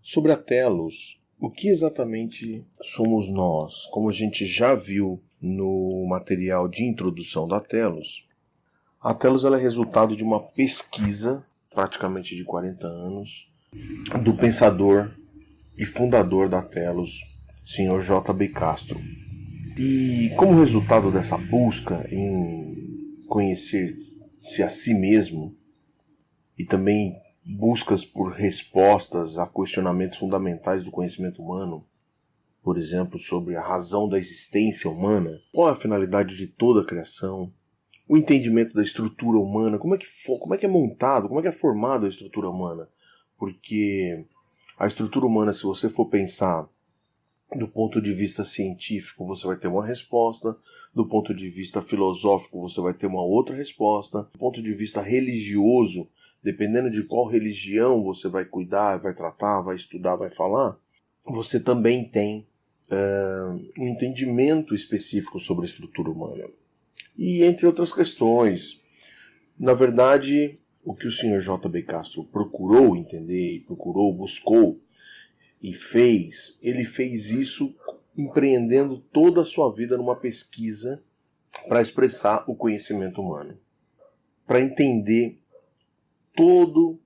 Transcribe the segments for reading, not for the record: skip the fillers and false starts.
Sobre a Telos, o que exatamente somos nós? Como a gente já viu no material de introdução da Telos, a Telos ela é resultado de uma pesquisa, praticamente de 40 anos, do pensador e fundador da Telos, Sr. J.B. Castro. E como resultado dessa busca em conhecer-se a si mesmo e também buscas por respostas a questionamentos fundamentais do conhecimento humano, por exemplo, sobre a razão da existência humana, qual é a finalidade de toda a criação, o entendimento da estrutura humana, como é que é montado, como é que é formada a estrutura humana. Porque a estrutura humana, se você for pensar do ponto de vista científico, você vai ter uma resposta, do ponto de vista filosófico, você vai ter uma outra resposta, do ponto de vista religioso, dependendo de qual religião você vai cuidar, vai tratar, vai estudar, vai falar, você também tem um entendimento específico sobre a estrutura humana. E entre outras questões, na verdade, o que o Sr. J.B. Castro procurou entender, buscou e fez, ele fez isso empreendendo toda a sua vida numa pesquisa para expressar o conhecimento humano, para entender tudo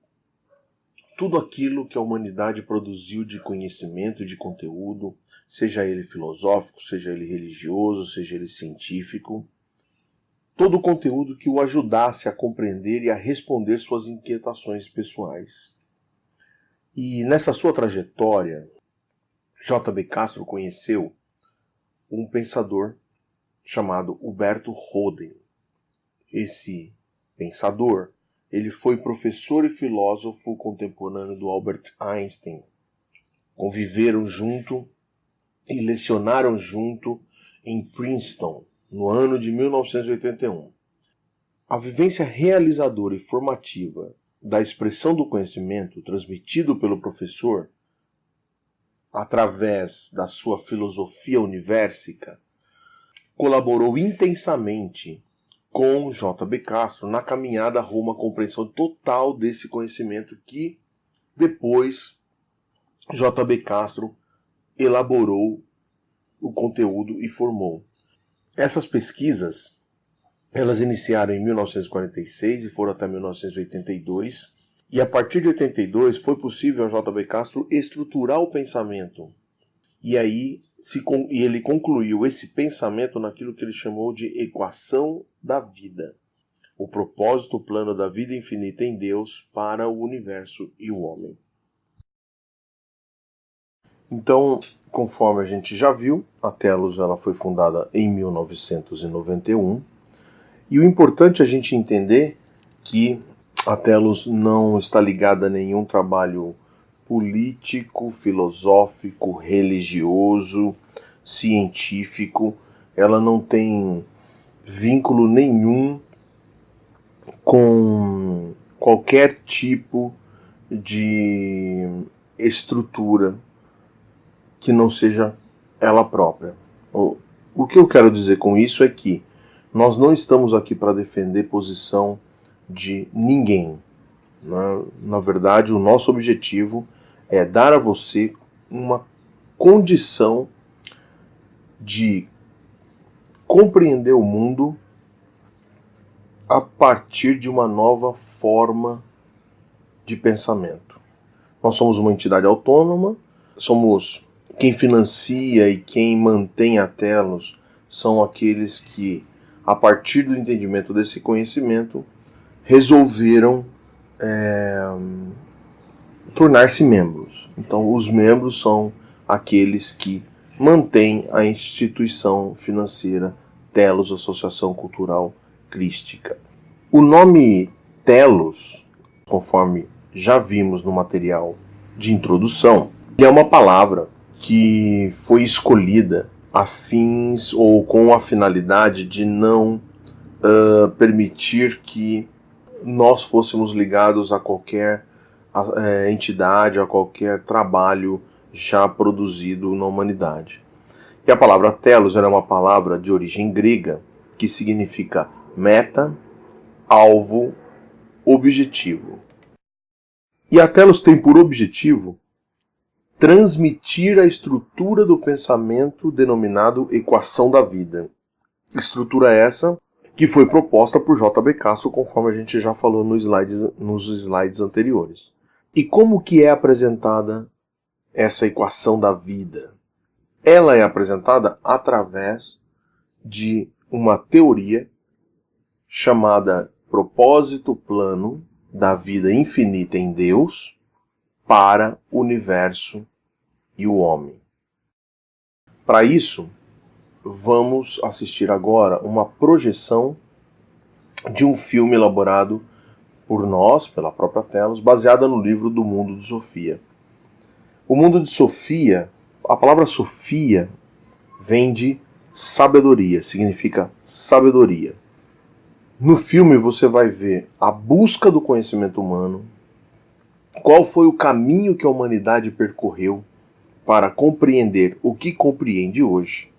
aquilo que a humanidade produziu de conhecimento e de conteúdo, seja ele filosófico, seja ele religioso, seja ele científico, todo o conteúdo que o ajudasse a compreender e a responder suas inquietações pessoais. E nessa sua trajetória, J.B. Castro conheceu um pensador chamado Huberto Roden. Esse pensador, ele foi professor e filósofo contemporâneo do Albert Einstein. Conviveram junto e lecionaram junto em Princeton, no ano de 1981. A vivência realizadora e formativa da expressão do conhecimento transmitido pelo professor através da sua filosofia universica colaborou intensamente com J.B. Castro na caminhada rumo à compreensão total desse conhecimento que depois J.B. Castro elaborou o conteúdo e formou. Essas pesquisas, elas iniciaram em 1946 e foram até 1982, e a partir de 82 foi possível a J.B. Castro estruturar o pensamento. E aí ele concluiu esse pensamento naquilo que ele chamou de equação da vida. O propósito, o plano da vida infinita em Deus para o universo e o homem. Então, conforme a gente já viu, a Telos ela foi fundada em 1991. E o importante é a gente entender que a Telos não está ligada a nenhum trabalho político, filosófico, religioso, científico. Ela não tem vínculo nenhum com qualquer tipo de estrutura que não seja ela própria. O que eu quero dizer com isso é que nós não estamos aqui para defender posição de ninguém. Na verdade, o nosso objetivo é dar a você uma condição de compreender o mundo a partir de uma nova forma de pensamento. Nós somos uma entidade autônoma, somos quem financia e quem mantém a Telos são aqueles que, a partir do entendimento desse conhecimento, resolveram tornar-se membros. Então, os membros são aqueles que mantêm a instituição financeira Telos, Associação Cultural Crística. O nome Telos, conforme já vimos no material de introdução, é uma palavra que foi escolhida a fins ou com a finalidade de não permitir que nós fôssemos ligados a qualquer entidade, a qualquer trabalho já produzido na humanidade. E a palavra telos era uma palavra de origem grega que significa meta, alvo, objetivo. E a telos tem por objetivo transmitir a estrutura do pensamento denominado equação da vida. Estrutura essa que foi proposta por J.B. Castro, conforme a gente já falou nos slides anteriores. E como que é apresentada essa equação da vida? Ela é apresentada através de uma teoria chamada propósito plano da vida infinita em Deus para o universo e o homem. Para isso, vamos assistir agora uma projeção de um filme elaborado por nós, pela própria Telos, baseada no livro do Mundo de Sofia. O Mundo de Sofia, a palavra Sofia vem de sabedoria, significa sabedoria. No filme você vai ver a busca do conhecimento humano, qual foi o caminho que a humanidade percorreu para compreender o que compreende hoje.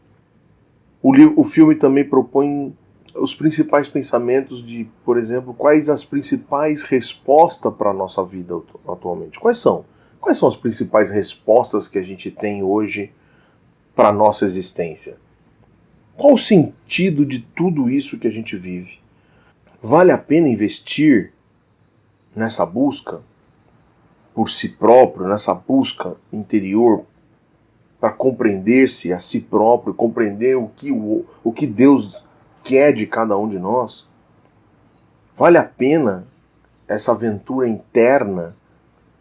O filme também propõe os principais pensamentos de, por exemplo, quais as principais respostas para a nossa vida atualmente. Quais são? Quais são as principais respostas que a gente tem hoje para a nossa existência? Qual o sentido de tudo isso que a gente vive? Vale a pena investir nessa busca por si próprio, nessa busca interior para compreender-se a si próprio, compreender o que Deus quer de cada um de nós? Vale a pena essa aventura interna,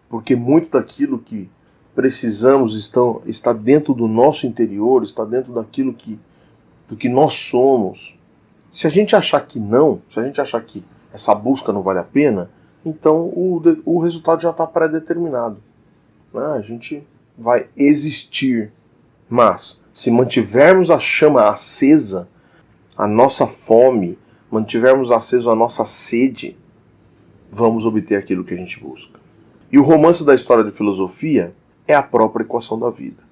porque muito daquilo que precisamos está dentro do nosso interior, está dentro do que nós somos. Se a gente achar que não, se a gente achar que essa busca não vale a pena, então o resultado já está pré-determinado. A gente vai existir. Mas, se mantivermos a chama acesa, a nossa fome, mantivermos acesa a nossa sede, vamos obter aquilo que a gente busca. E o romance da história de filosofia é a própria equação da vida.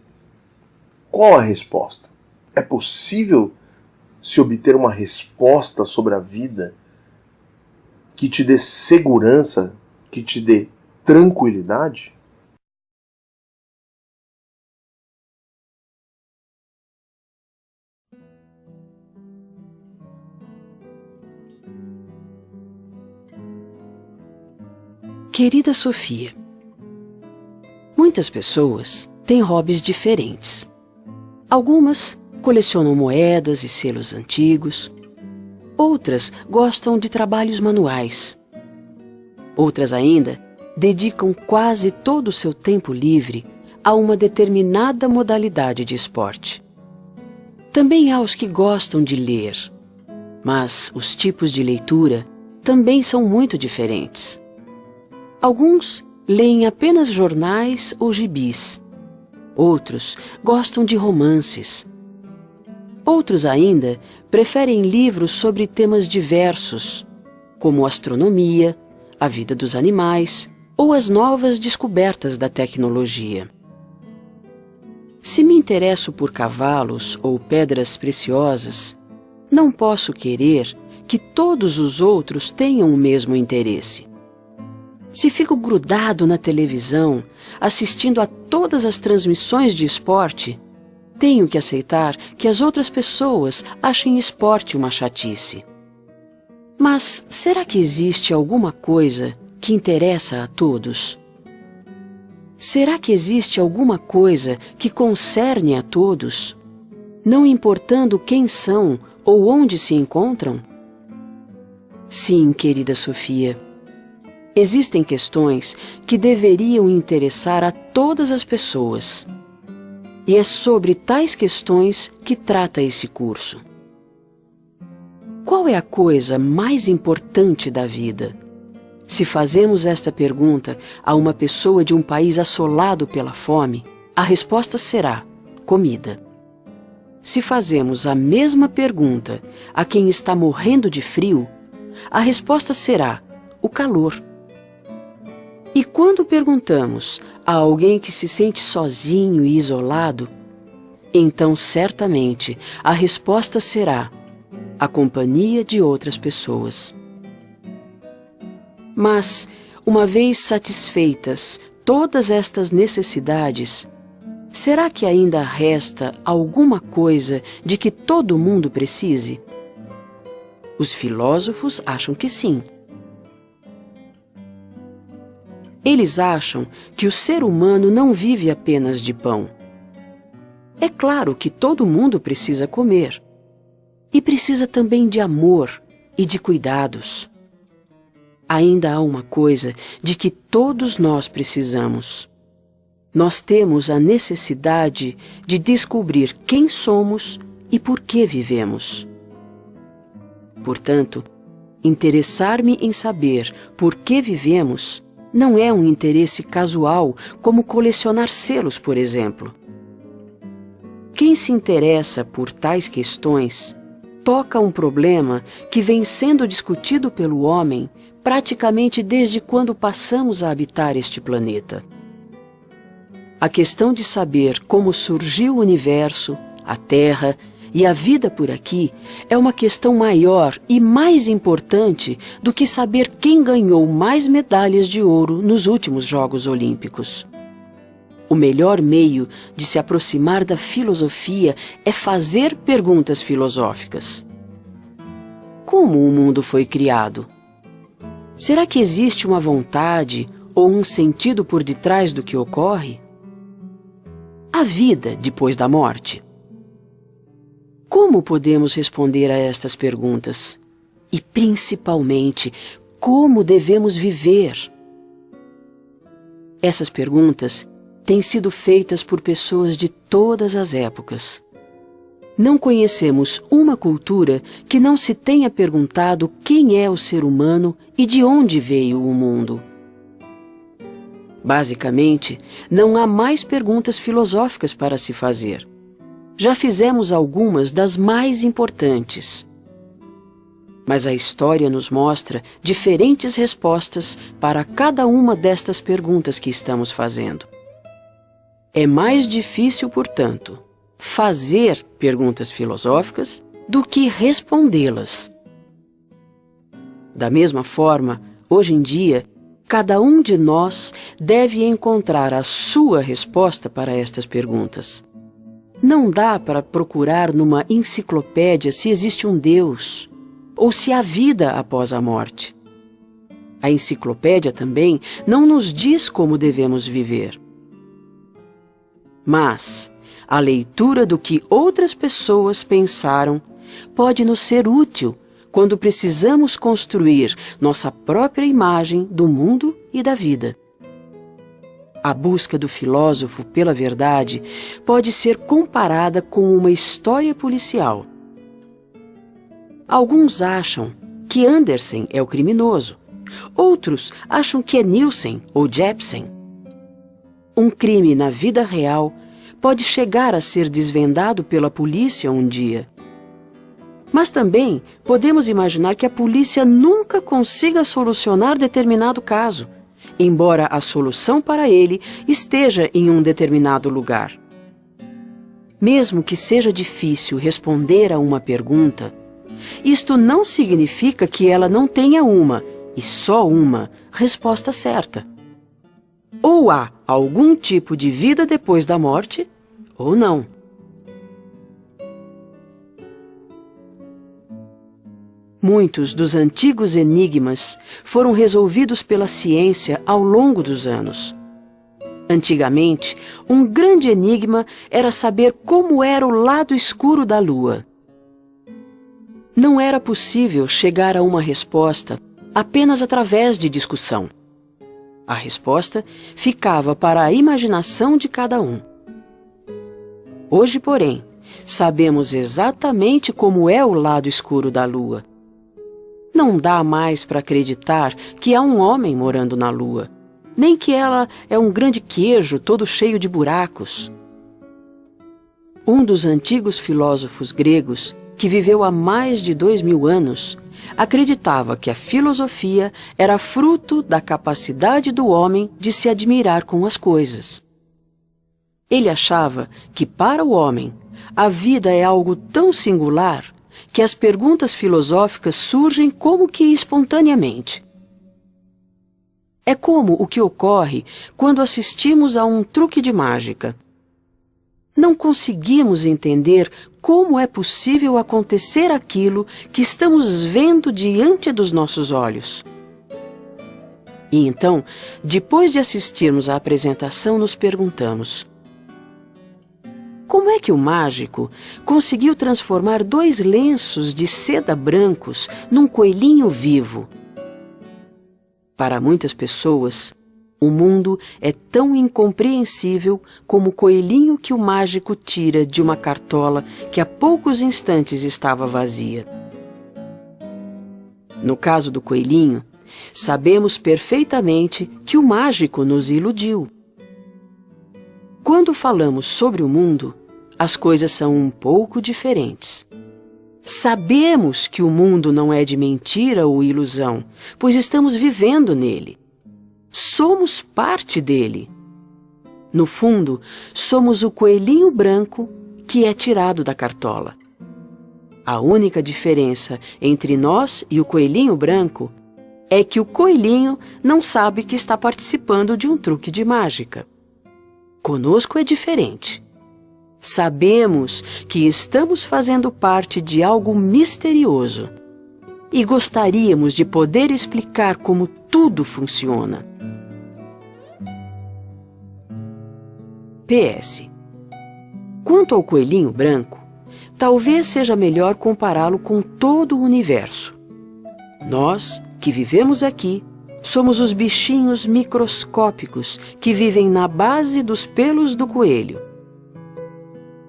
Qual a resposta? É possível se obter uma resposta sobre a vida que te dê segurança, que te dê tranquilidade? Querida Sofia, muitas pessoas têm hobbies diferentes. Algumas colecionam moedas e selos antigos. Outras gostam de trabalhos manuais. Outras ainda dedicam quase todo o seu tempo livre a uma determinada modalidade de esporte. Também há os que gostam de ler, mas os tipos de leitura também são muito diferentes. Alguns leem apenas jornais ou gibis. Outros gostam de romances. Outros ainda preferem livros sobre temas diversos, como astronomia, a vida dos animais ou as novas descobertas da tecnologia. Se me interesso por cavalos ou pedras preciosas, não posso querer que todos os outros tenham o mesmo interesse. Se fico grudado na televisão, assistindo a todas as transmissões de esporte, tenho que aceitar que as outras pessoas achem esporte uma chatice. Mas será que existe alguma coisa que interessa a todos? Será que existe alguma coisa que concerne a todos, não importando quem são ou onde se encontram? Sim, querida Sofia. Existem questões que deveriam interessar a todas as pessoas. E é sobre tais questões que trata esse curso. Qual é a coisa mais importante da vida? Se fazemos esta pergunta a uma pessoa de um país assolado pela fome, a resposta será comida. Se fazemos a mesma pergunta a quem está morrendo de frio, a resposta será o calor. E quando perguntamos a alguém que se sente sozinho e isolado, então certamente a resposta será a companhia de outras pessoas. Mas, uma vez satisfeitas todas estas necessidades, será que ainda resta alguma coisa de que todo mundo precise? Os filósofos acham que sim. Eles acham que o ser humano não vive apenas de pão. É claro que todo mundo precisa comer. E precisa também de amor e de cuidados. Ainda há uma coisa de que todos nós precisamos. Nós temos a necessidade de descobrir quem somos e por que vivemos. Portanto, interessar-me em saber por que vivemos não é um interesse casual, como colecionar selos, por exemplo. Quem se interessa por tais questões toca um problema que vem sendo discutido pelo homem praticamente desde quando passamos a habitar este planeta. A questão de saber como surgiu o universo, a Terra e a vida por aqui é uma questão maior e mais importante do que saber quem ganhou mais medalhas de ouro nos últimos Jogos Olímpicos. O melhor meio de se aproximar da filosofia é fazer perguntas filosóficas. Como o mundo foi criado? Será que existe uma vontade ou um sentido por detrás do que ocorre? A vida depois da morte? Como podemos responder a estas perguntas? E, principalmente, como devemos viver? Essas perguntas têm sido feitas por pessoas de todas as épocas. Não conhecemos uma cultura que não se tenha perguntado quem é o ser humano e de onde veio o mundo. Basicamente, não há mais perguntas filosóficas para se fazer. Já fizemos algumas das mais importantes. Mas a história nos mostra diferentes respostas para cada uma destas perguntas que estamos fazendo. É mais difícil, portanto, fazer perguntas filosóficas do que respondê-las. Da mesma forma, hoje em dia, cada um de nós deve encontrar a sua resposta para estas perguntas. Não dá para procurar numa enciclopédia se existe um Deus ou se há vida após a morte. A enciclopédia também não nos diz como devemos viver. Mas a leitura do que outras pessoas pensaram pode nos ser útil quando precisamos construir nossa própria imagem do mundo e da vida. A busca do filósofo pela verdade pode ser comparada com uma história policial. Alguns acham que Andersen é o criminoso. Outros acham que é Nielsen ou Jepsen. Um crime na vida real pode chegar a ser desvendado pela polícia um dia. Mas também podemos imaginar que a polícia nunca consiga solucionar determinado caso, embora a solução para ele esteja em um determinado lugar. Mesmo que seja difícil responder a uma pergunta, isto não significa que ela não tenha uma, e só uma, resposta certa. Ou há algum tipo de vida depois da morte, ou não. Muitos dos antigos enigmas foram resolvidos pela ciência ao longo dos anos. Antigamente, um grande enigma era saber como era o lado escuro da Lua. Não era possível chegar a uma resposta apenas através de discussão. A resposta ficava para a imaginação de cada um. Hoje, porém, sabemos exatamente como é o lado escuro da Lua. Não dá mais para acreditar que há um homem morando na Lua, nem que ela é um grande queijo todo cheio de buracos. Um dos antigos filósofos gregos, que viveu há mais de 2000 anos, acreditava que a filosofia era fruto da capacidade do homem de se admirar com as coisas. Ele achava que, para o homem, a vida é algo tão singular que as perguntas filosóficas surgem como que espontaneamente. É como o que ocorre quando assistimos a um truque de mágica. não conseguimos entender como é possível acontecer aquilo que estamos vendo diante dos nossos olhos. E então, depois de assistirmos à apresentação, nos perguntamos: como é que o mágico conseguiu transformar 2 lenços de seda brancos num coelhinho vivo? Para muitas pessoas, o mundo é tão incompreensível como o coelhinho que o mágico tira de uma cartola que há poucos instantes estava vazia. No caso do coelhinho, sabemos perfeitamente que o mágico nos iludiu. Quando falamos sobre o mundo, as coisas são um pouco diferentes. Sabemos que o mundo não é de mentira ou ilusão, pois estamos vivendo nele. Somos parte dele. No fundo, somos o coelhinho branco que é tirado da cartola. A única diferença entre nós e o coelhinho branco é que o coelhinho não sabe que está participando de um truque de mágica. Conosco é diferente. Sabemos que estamos fazendo parte de algo misterioso e gostaríamos de poder explicar como tudo funciona. PS. Quanto ao coelhinho branco, talvez seja melhor compará-lo com todo o universo. Nós, que vivemos aqui, somos os bichinhos microscópicos que vivem na base dos pelos do coelho.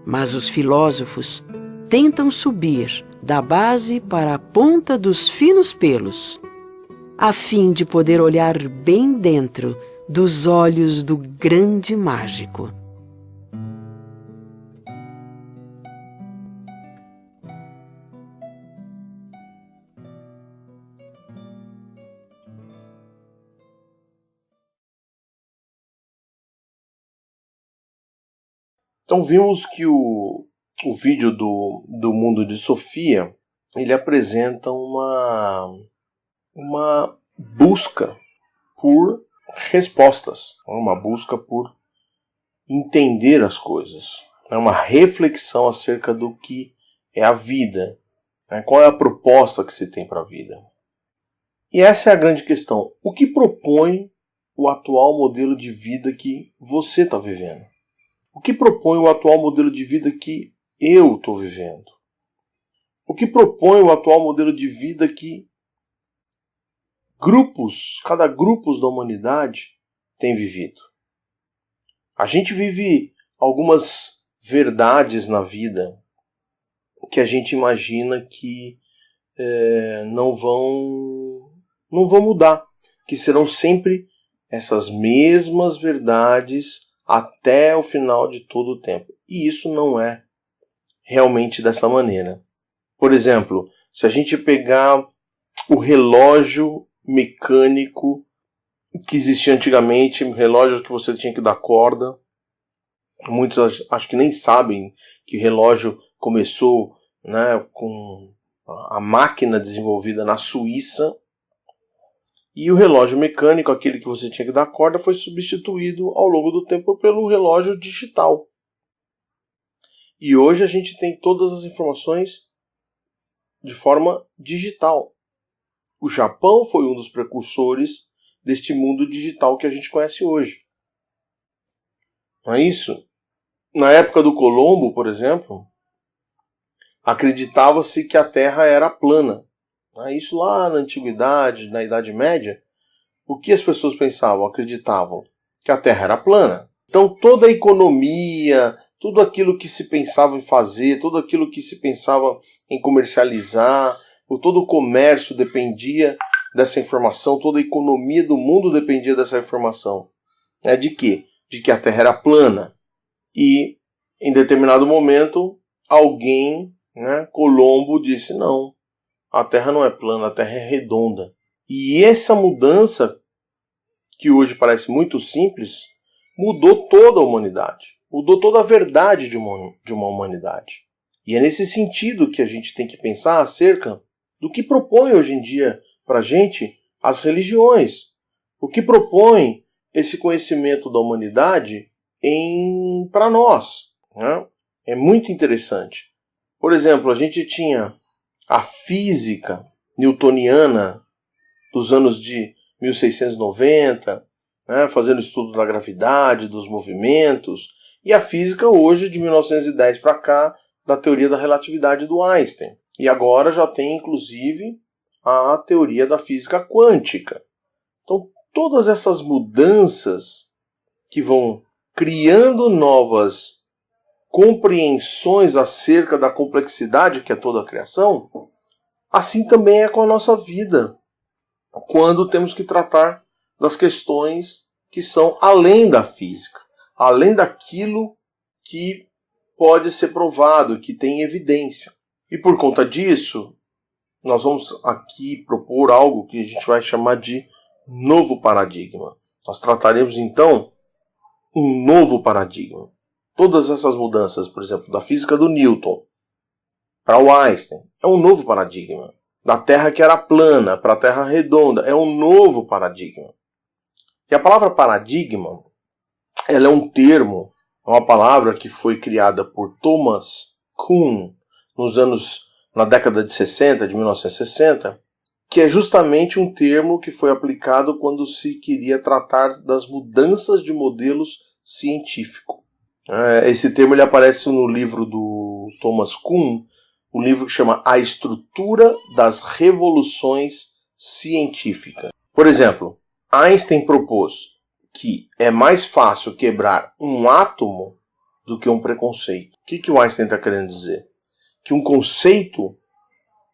Mas os filósofos tentam subir da base para a ponta dos finos pelos, a fim de poder olhar bem dentro dos olhos do grande mágico. Então vimos que o vídeo do mundo de Sofia, ele apresenta uma busca por respostas, uma busca por entender as coisas, uma reflexão acerca do que é a vida, qual é a proposta que se tem para a vida. E essa é a grande questão. O que propõe o atual modelo de vida que você está vivendo? O que propõe o atual modelo de vida que eu estou vivendo? O que propõe o atual modelo de vida que cada grupo da humanidade tem vivido? A gente vive algumas verdades na vida que a gente imagina que não vão mudar, que serão sempre essas mesmas verdades até o final de todo o tempo. E isso não é realmente dessa maneira. Por exemplo, se a gente pegar o relógio mecânico que existia antigamente, relógio que você tinha que dar corda, muitos acho que nem sabem que o relógio começou, com a máquina desenvolvida na Suíça. E o relógio mecânico, aquele que você tinha que dar corda, foi substituído ao longo do tempo pelo relógio digital. E hoje a gente tem todas as informações de forma digital. O Japão foi um dos precursores deste mundo digital que a gente conhece hoje. Não é isso? Na época do Colombo, por exemplo, acreditava-se que a Terra era plana. Isso lá na Antiguidade, na Idade Média, o que as pessoas pensavam? Acreditavam que a Terra era plana. Então toda a economia, tudo aquilo que se pensava em fazer, tudo aquilo que se pensava em comercializar, todo o comércio dependia dessa informação, toda a economia do mundo dependia dessa informação. De quê? De que a Terra era plana. E em determinado momento, alguém, Colombo, disse: não, a Terra não é plana, a Terra é redonda. E essa mudança, que hoje parece muito simples, mudou toda a humanidade. Mudou toda a verdade de uma humanidade. E é nesse sentido que a gente tem que pensar acerca do que propõe hoje em dia para a gente as religiões. O que propõe esse conhecimento da humanidade para nós. né? É muito interessante. Por exemplo, a gente tinha a física newtoniana dos anos de 1690, né, fazendo estudo da gravidade, dos movimentos, e a física hoje, de 1910 para cá, da teoria da relatividade do Einstein. E agora já tem, inclusive, a teoria da física quântica. Então, todas essas mudanças que vão criando novas compreensões acerca da complexidade que é toda a criação, assim também é com a nossa vida, quando temos que tratar das questões que são além da física, além daquilo que pode ser provado, que tem evidência. E por conta disso, nós vamos aqui propor algo que a gente vai chamar de novo paradigma. Nós trataremos então um novo paradigma. Todas essas mudanças, por exemplo, da física do Newton para o Einstein, é um novo paradigma. Da Terra que era plana para a Terra redonda, é um novo paradigma. E a palavra paradigma, ela é um termo, é uma palavra que foi criada por Thomas Kuhn na década de 60, de 1960, que é justamente um termo que foi aplicado quando se queria tratar das mudanças de modelos científicos. Esse termo ele aparece no livro do Thomas Kuhn, um livro que chama A Estrutura das Revoluções Científicas. Por exemplo, Einstein propôs que é mais fácil quebrar um átomo do que um preconceito. O que o Einstein está querendo dizer? Que um conceito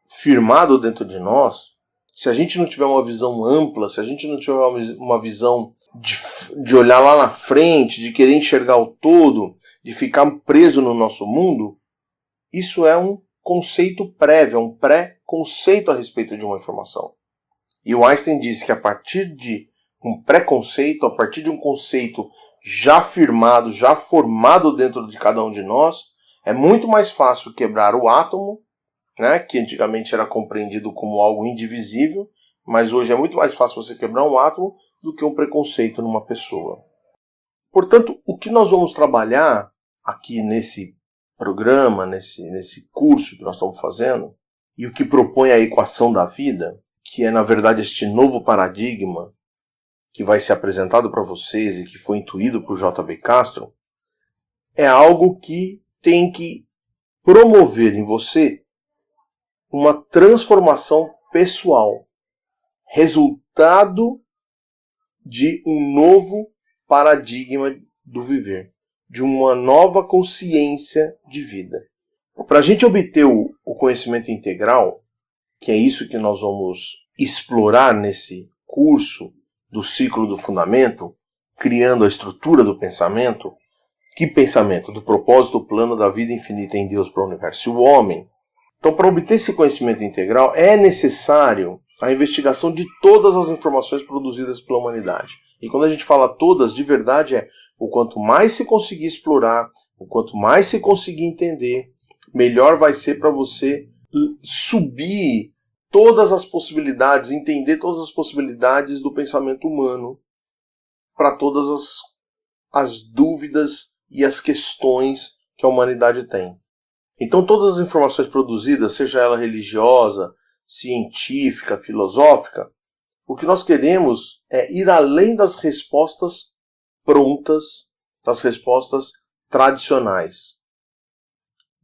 firmado dentro de nós, se a gente não tiver uma visão ampla, se a gente não tiver uma visão de olhar lá na frente, de querer enxergar o todo, de ficar preso no nosso mundo, isso é um conceito prévio, é um pré-conceito a respeito de uma informação. E o Einstein disse que a partir de um preconceito, a partir de um conceito já firmado, já formado dentro de cada um de nós, é muito mais fácil quebrar o átomo, né, que antigamente era compreendido como algo indivisível, mas hoje é muito mais fácil você quebrar um átomo do que um preconceito numa pessoa. Portanto, o que nós vamos trabalhar aqui nesse programa, nesse curso que nós estamos fazendo, e o que propõe a equação da vida, que é na verdade este novo paradigma que vai ser apresentado para vocês e que foi intuído por J.B. Castro, é algo que tem que promover em você uma transformação pessoal, resultado de um novo paradigma do viver, de uma nova consciência de vida. Para a gente obter o conhecimento integral, que é isso que nós vamos explorar nesse curso do ciclo do fundamento, criando a estrutura do pensamento. Que pensamento? Do propósito plano da vida infinita em Deus para o universo e o homem. Então, para obter esse conhecimento integral, é necessário a investigação de todas as informações produzidas pela humanidade. E quando a gente fala todas, de verdade o quanto mais se conseguir explorar, o quanto mais se conseguir entender, melhor vai ser para você subir todas as possibilidades, entender todas as possibilidades do pensamento humano para todas as dúvidas e as questões que a humanidade tem. Então todas as informações produzidas, seja ela religiosa, científica, filosófica, o que nós queremos é ir além das respostas prontas, das respostas tradicionais.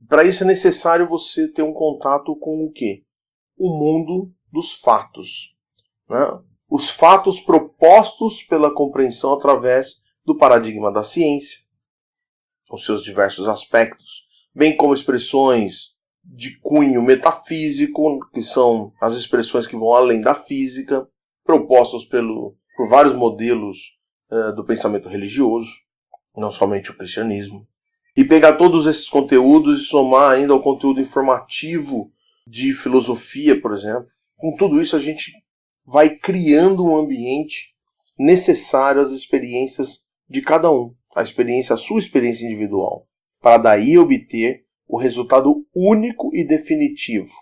Para isso é necessário você ter um contato com o quê? O mundo dos fatos, né? Os fatos propostos pela compreensão através do paradigma da ciência, os seus diversos aspectos, bem como expressões de cunho metafísico, que são as expressões que vão além da física, propostas por vários modelos do pensamento religioso, não somente o cristianismo. E pegar todos esses conteúdos e somar ainda ao conteúdo informativo de filosofia, por exemplo. Com tudo isso a gente vai criando um ambiente necessário às experiências de cada um, a sua experiência individual, para daí obter o resultado único e definitivo,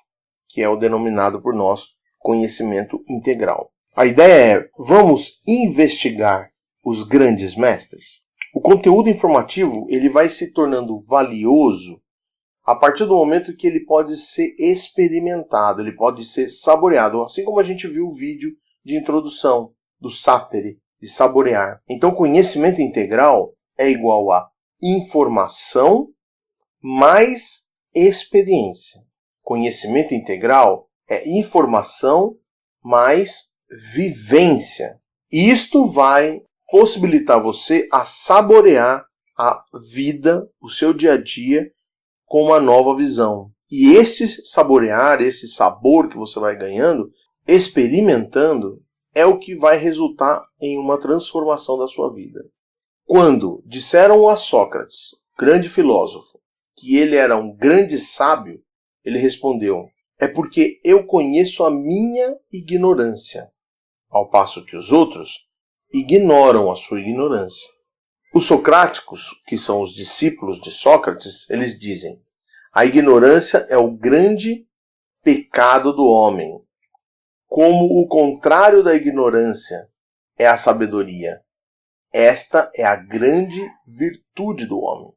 que é o denominado por nós conhecimento integral. A ideia é, vamos investigar os grandes mestres? O conteúdo informativo ele vai se tornando valioso a partir do momento que ele pode ser experimentado, ele pode ser saboreado, assim como a gente viu o vídeo de introdução do sapere, de saborear. Então, conhecimento integral é igual a informação mais experiência. Conhecimento integral é informação mais vivência. Isto vai possibilitar você a saborear a vida, o seu dia a dia, com uma nova visão. E esse saborear, esse sabor que você vai ganhando, experimentando, é o que vai resultar em uma transformação da sua vida. Quando disseram a Sócrates, grande filósofo, que ele era um grande sábio, ele respondeu: é porque eu conheço a minha ignorância, ao passo que os outros ignoram a sua ignorância. Os socráticos, que são os discípulos de Sócrates, eles dizem: a ignorância é o grande pecado do homem. Como o contrário da ignorância é a sabedoria. Esta é a grande virtude do homem.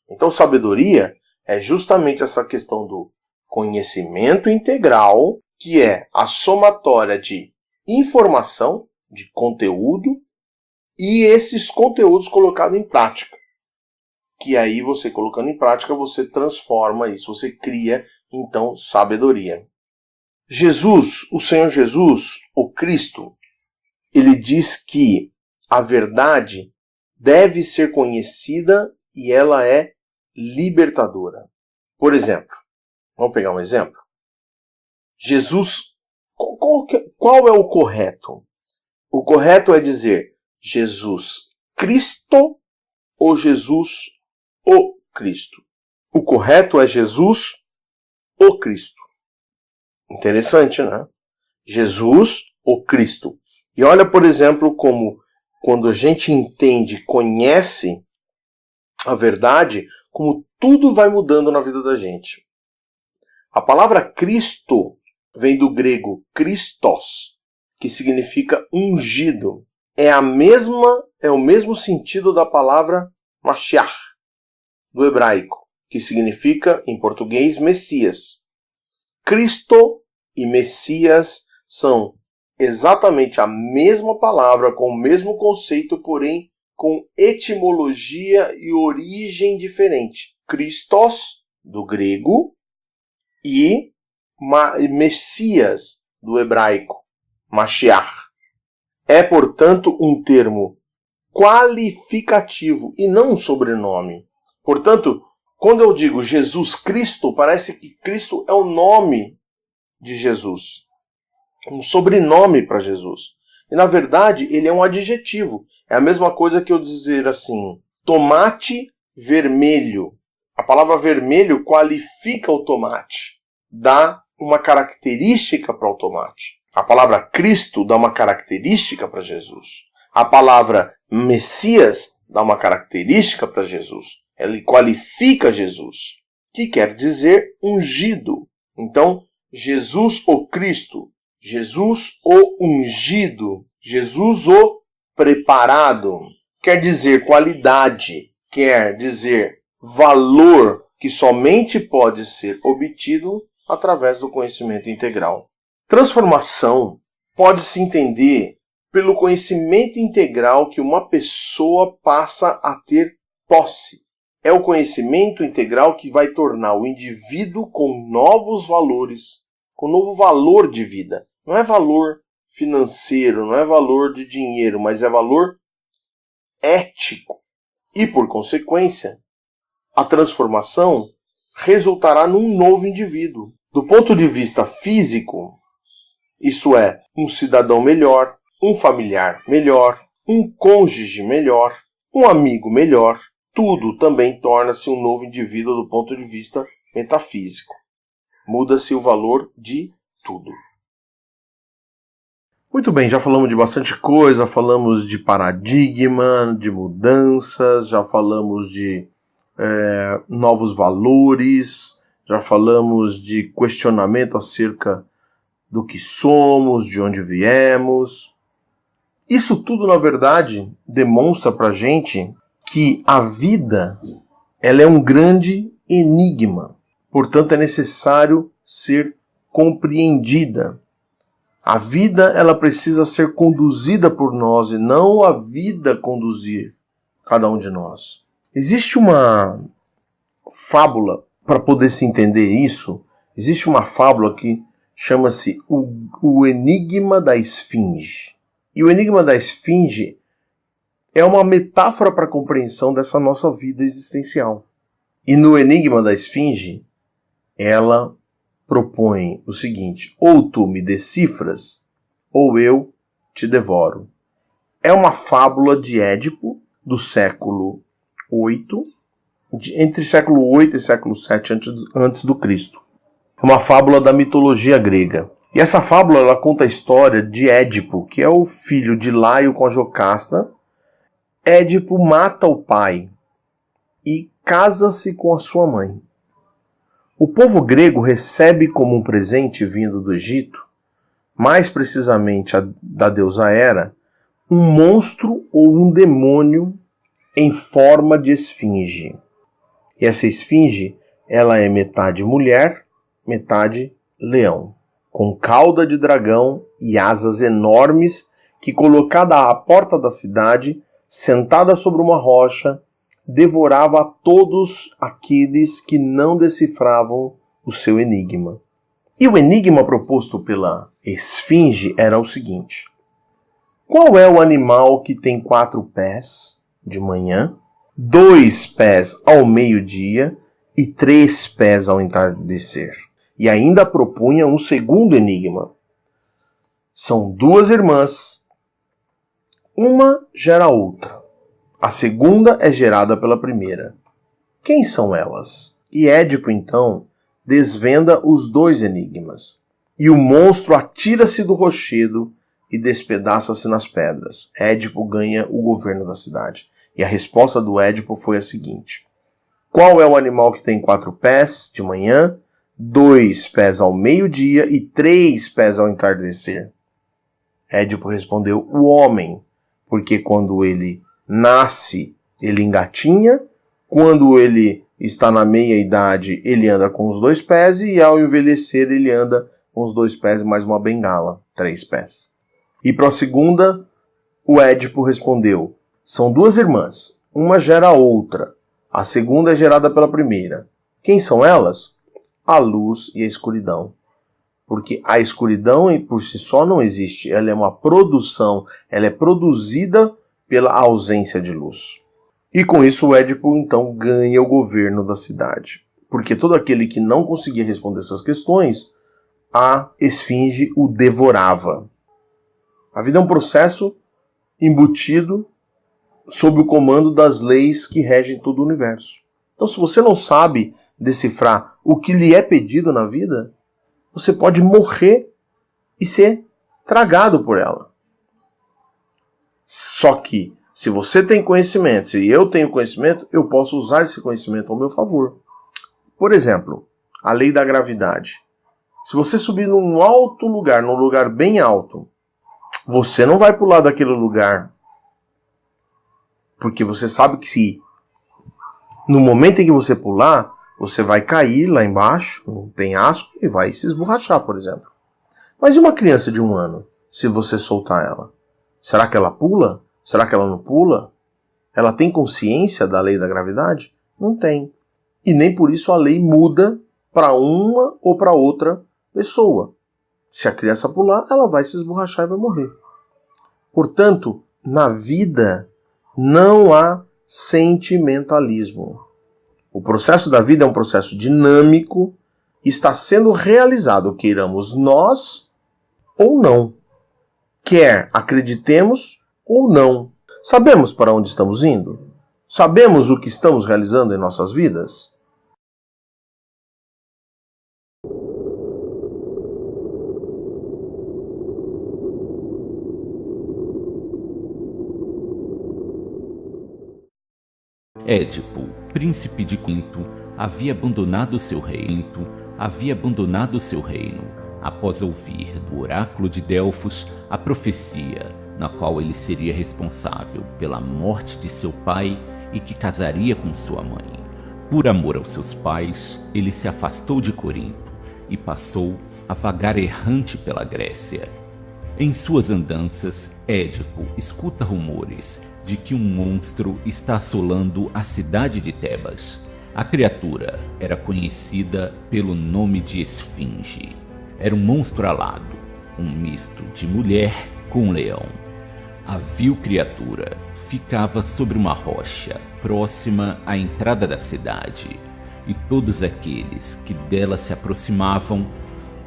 Então, sabedoria é justamente essa questão do conhecimento integral, que é a somatória de informação, de conteúdo, e esses conteúdos colocados em prática. Que aí você colocando em prática, você transforma isso, você cria, então, sabedoria. Jesus, o Senhor Jesus, o Cristo, ele diz que a verdade deve ser conhecida e ela é libertadora. Por exemplo, vamos pegar um exemplo? Jesus, qual é o correto? O correto é dizer Jesus Cristo ou Jesus o Cristo. O correto é Jesus o Cristo. Interessante, né? Jesus o Cristo. E olha, por exemplo, como quando a gente entende, conhece a verdade, como tudo vai mudando na vida da gente. A palavra Cristo vem do grego Christos, que significa ungido. É o mesmo sentido da palavra Mashiach, do hebraico, que significa, em português, Messias. Cristo e Messias são exatamente a mesma palavra, com o mesmo conceito, porém com etimologia e origem diferente. Christos, do grego, e Messias, do hebraico, Mashiach. É, portanto, um termo qualificativo e não um sobrenome. Portanto, quando eu digo Jesus Cristo, parece que Cristo é o nome de Jesus. Um sobrenome para Jesus. E, na verdade, ele é um adjetivo. É a mesma coisa que eu dizer assim, tomate vermelho. A palavra vermelho qualifica o tomate. Dá uma característica para o tomate. A palavra Cristo dá uma característica para Jesus. A palavra Messias dá uma característica para Jesus. Ela qualifica Jesus, que quer dizer ungido. Então, Jesus o Cristo, Jesus o ungido, Jesus o preparado, quer dizer qualidade, quer dizer valor que somente pode ser obtido através do conhecimento integral. Transformação pode se entender pelo conhecimento integral que uma pessoa passa a ter posse. É o conhecimento integral que vai tornar o indivíduo com novos valores, com novo valor de vida. Não é valor financeiro, não é valor de dinheiro, mas é valor ético. E, por consequência, a transformação resultará num novo indivíduo. Do ponto de vista físico, isso é, um cidadão melhor, um familiar melhor, um cônjuge melhor, um amigo melhor. Tudo também torna-se um novo indivíduo do ponto de vista metafísico. Muda-se o valor de tudo. Muito bem, já falamos de bastante coisa, falamos de paradigma, de mudanças, já falamos de novos valores, já falamos de questionamento acerca do que somos, de onde viemos. Isso tudo, na verdade, demonstra pra gente que a vida ela é um grande enigma. Portanto, é necessário ser compreendida. A vida ela precisa ser conduzida por nós e não a vida conduzir cada um de nós. Existe uma fábula para poder se entender isso. Existe uma fábula que chama-se o Enigma da Esfinge. E o Enigma da Esfinge é uma metáfora para a compreensão dessa nossa vida existencial. E no Enigma da Esfinge, ela propõe o seguinte: ou tu me decifras, ou eu te devoro. É uma fábula de Édipo, do século VIII, entre século VIII e século VII antes do Cristo. É uma fábula da mitologia grega. E essa fábula ela conta a história de Édipo, que é o filho de Laio com a Jocasta. Édipo mata o pai e casa-se com a sua mãe. O povo grego recebe como um presente vindo do Egito, mais precisamente da deusa Hera, um monstro ou um demônio em forma de esfinge. E essa esfinge, ela é metade mulher, metade leão, com cauda de dragão e asas enormes, que colocada à porta da cidade, sentada sobre uma rocha, devorava a todos aqueles que não decifravam o seu enigma. E o enigma proposto pela esfinge era o seguinte: qual é o animal que tem 4 pés de manhã, 2 pés ao meio-dia e 3 pés ao entardecer? E ainda propunha um segundo enigma. São 2 irmãs, uma gera a outra. A segunda é gerada pela primeira. Quem são elas? E Édipo, então, desvenda os 2 enigmas. E o monstro atira-se do rochedo e despedaça-se nas pedras. Édipo ganha o governo da cidade. E a resposta do Édipo foi a seguinte: qual é o animal que tem 4 pés de manhã, 2 pés ao meio-dia e 3 pés ao entardecer? Édipo respondeu: o homem, porque quando ele nasce, ele engatinha, quando ele está na meia-idade, ele anda com os 2 pés, e ao envelhecer, ele anda com os 2 pés mais uma bengala, 3 pés. E para a segunda, o Édipo respondeu: são 2 irmãs, uma gera a outra, a segunda é gerada pela primeira. Quem são elas? A luz e a escuridão. Porque a escuridão por si só não existe, ela é uma produção, ela é produzida pela ausência de luz. E com isso o Édipo então ganha o governo da cidade. Porque todo aquele que não conseguia responder essas questões, a esfinge o devorava. A vida é um processo embutido sob o comando das leis que regem todo o universo. Então, se você não sabe decifrar o que lhe é pedido na vida, você pode morrer e ser tragado por ela. Só que, se você tem conhecimento, se eu tenho conhecimento, eu posso usar esse conhecimento ao meu favor. Por exemplo, a lei da gravidade. Se você subir num alto lugar, num lugar bem alto, você não vai pular daquele lugar, porque você sabe que se no momento em que você pular, você vai cair lá embaixo, num penhasco, e vai se esborrachar, por exemplo. Mas e uma criança de 1 ano, se você soltar ela? Será que ela pula? Será que ela não pula? Ela tem consciência da lei da gravidade? Não tem. E nem por isso a lei muda para uma ou para outra pessoa. Se a criança pular, ela vai se esborrachar e vai morrer. Portanto, na vida não há sentimentalismo. O processo da vida é um processo dinâmico e está sendo realizado, queiramos nós ou não. Quer acreditemos ou não. Sabemos para onde estamos indo? Sabemos o que estamos realizando em nossas vidas? Édipo, príncipe de Corinto, havia abandonado seu reino, após ouvir do oráculo de Delfos a profecia, na qual ele seria responsável pela morte de seu pai e que casaria com sua mãe. Por amor aos seus pais, ele se afastou de Corinto e passou a vagar errante pela Grécia. Em suas andanças, Édipo escuta rumores de que um monstro está assolando a cidade de Tebas. A criatura era conhecida pelo nome de Esfinge. Era um monstro alado, um misto de mulher com leão. A vil criatura ficava sobre uma rocha próxima à entrada da cidade, e todos aqueles que dela se aproximavam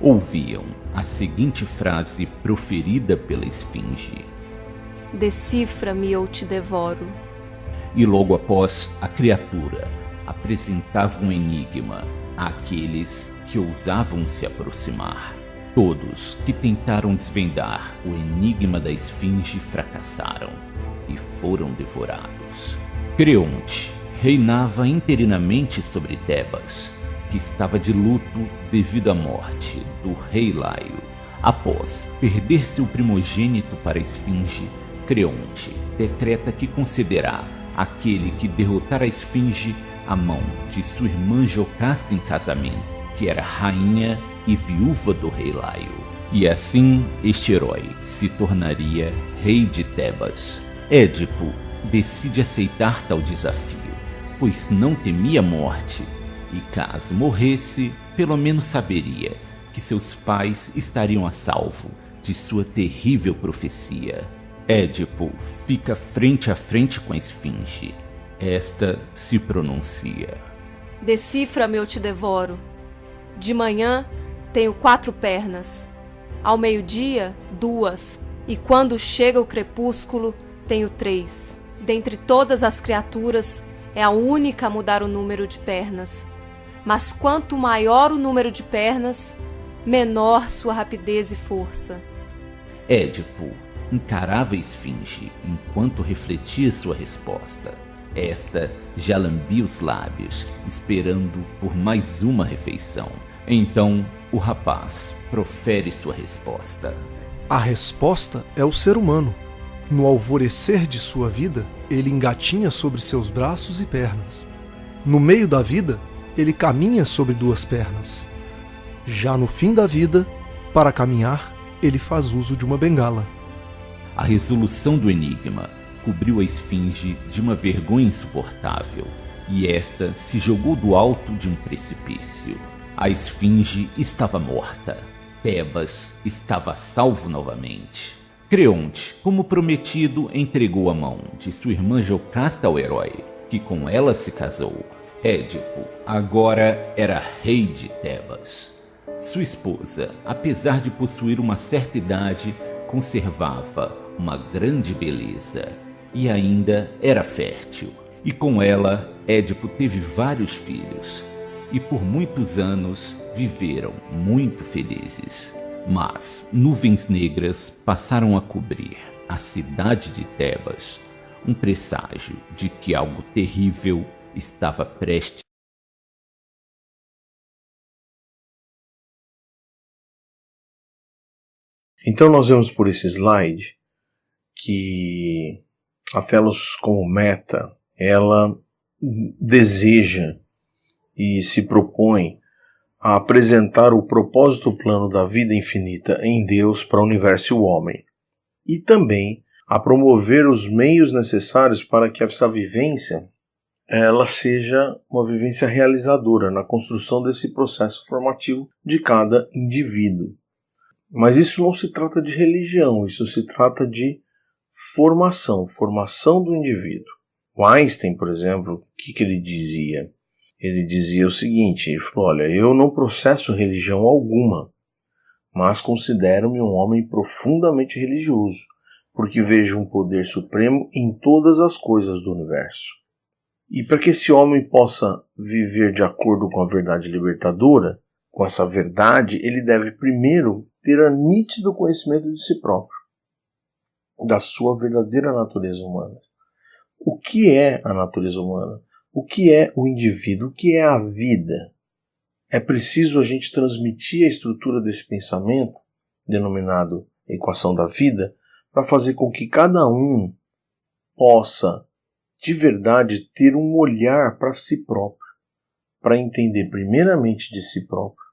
ouviam a seguinte frase proferida pela Esfinge: Decifra-me ou te devoro. E logo após, a criatura apresentava um enigma àqueles que ousavam se aproximar. Todos que tentaram desvendar o enigma da Esfinge fracassaram e foram devorados. Creonte reinava interinamente sobre Tebas, que estava de luto devido à morte do rei Laio. Após perder seu primogênito para a Esfinge, Creonte decreta que concederá àquele que derrotar a Esfinge a mão de sua irmã Jocasta em casamento, que era rainha e viúva do rei Laio. E assim este herói se tornaria rei de Tebas. Édipo decide aceitar tal desafio, pois não temia a morte, e caso morresse, pelo menos saberia que seus pais estariam a salvo de sua terrível profecia. Édipo fica frente a frente com a Esfinge. Esta se pronuncia: Decifra-me ou te devoro. De manhã tenho 4 pernas, ao meio-dia 2, e quando chega o crepúsculo tenho 3. Dentre todas as criaturas é a única a mudar o número de pernas. Mas quanto maior o número de pernas, menor sua rapidez e força. Édipo encarava a Esfinge enquanto refletia sua resposta. Esta já lambia os lábios, esperando por mais uma refeição. Então, o rapaz profere sua resposta. A resposta é o ser humano. No alvorecer de sua vida, ele engatinha sobre seus braços e pernas. No meio da vida, ele caminha sobre 2 pernas. Já no fim da vida, para caminhar, ele faz uso de uma bengala. A resolução do enigma cobriu a Esfinge de uma vergonha insuportável, e esta se jogou do alto de um precipício. A Esfinge estava morta. Tebas estava a salvo novamente. Creonte, como prometido, entregou a mão de sua irmã Jocasta ao herói, que com ela se casou. Édipo agora era rei de Tebas. Sua esposa, apesar de possuir uma certa idade, conservava uma grande beleza e ainda era fértil. E com ela, Édipo teve vários filhos, e por muitos anos viveram muito felizes. Mas nuvens negras passaram a cobrir a cidade de Tebas, um presságio de que algo terrível estava prestes. Então nós vemos por esse slide que a Telos, como meta, ela deseja e se propõe a apresentar o propósito plano da vida infinita em Deus para o universo e o homem, e também a promover os meios necessários para que essa vivência ela seja uma vivência realizadora na construção desse processo formativo de cada indivíduo. Mas isso não se trata de religião, isso se trata de formação do indivíduo. O Einstein, por exemplo, o que ele dizia? Ele dizia o seguinte, ele falou, olha, eu não processo religião alguma, mas considero-me um homem profundamente religioso, porque vejo um poder supremo em todas as coisas do universo. E para que esse homem possa viver de acordo com a verdade libertadora, com essa verdade, ele deve primeiro ter a nítido conhecimento de si próprio, da sua verdadeira natureza humana. O que é a natureza humana? O que é o indivíduo? O que é a vida? É preciso a gente transmitir a estrutura desse pensamento, denominado equação da vida, para fazer com que cada um possa de verdade ter um olhar para si próprio, para entender primeiramente de si próprio,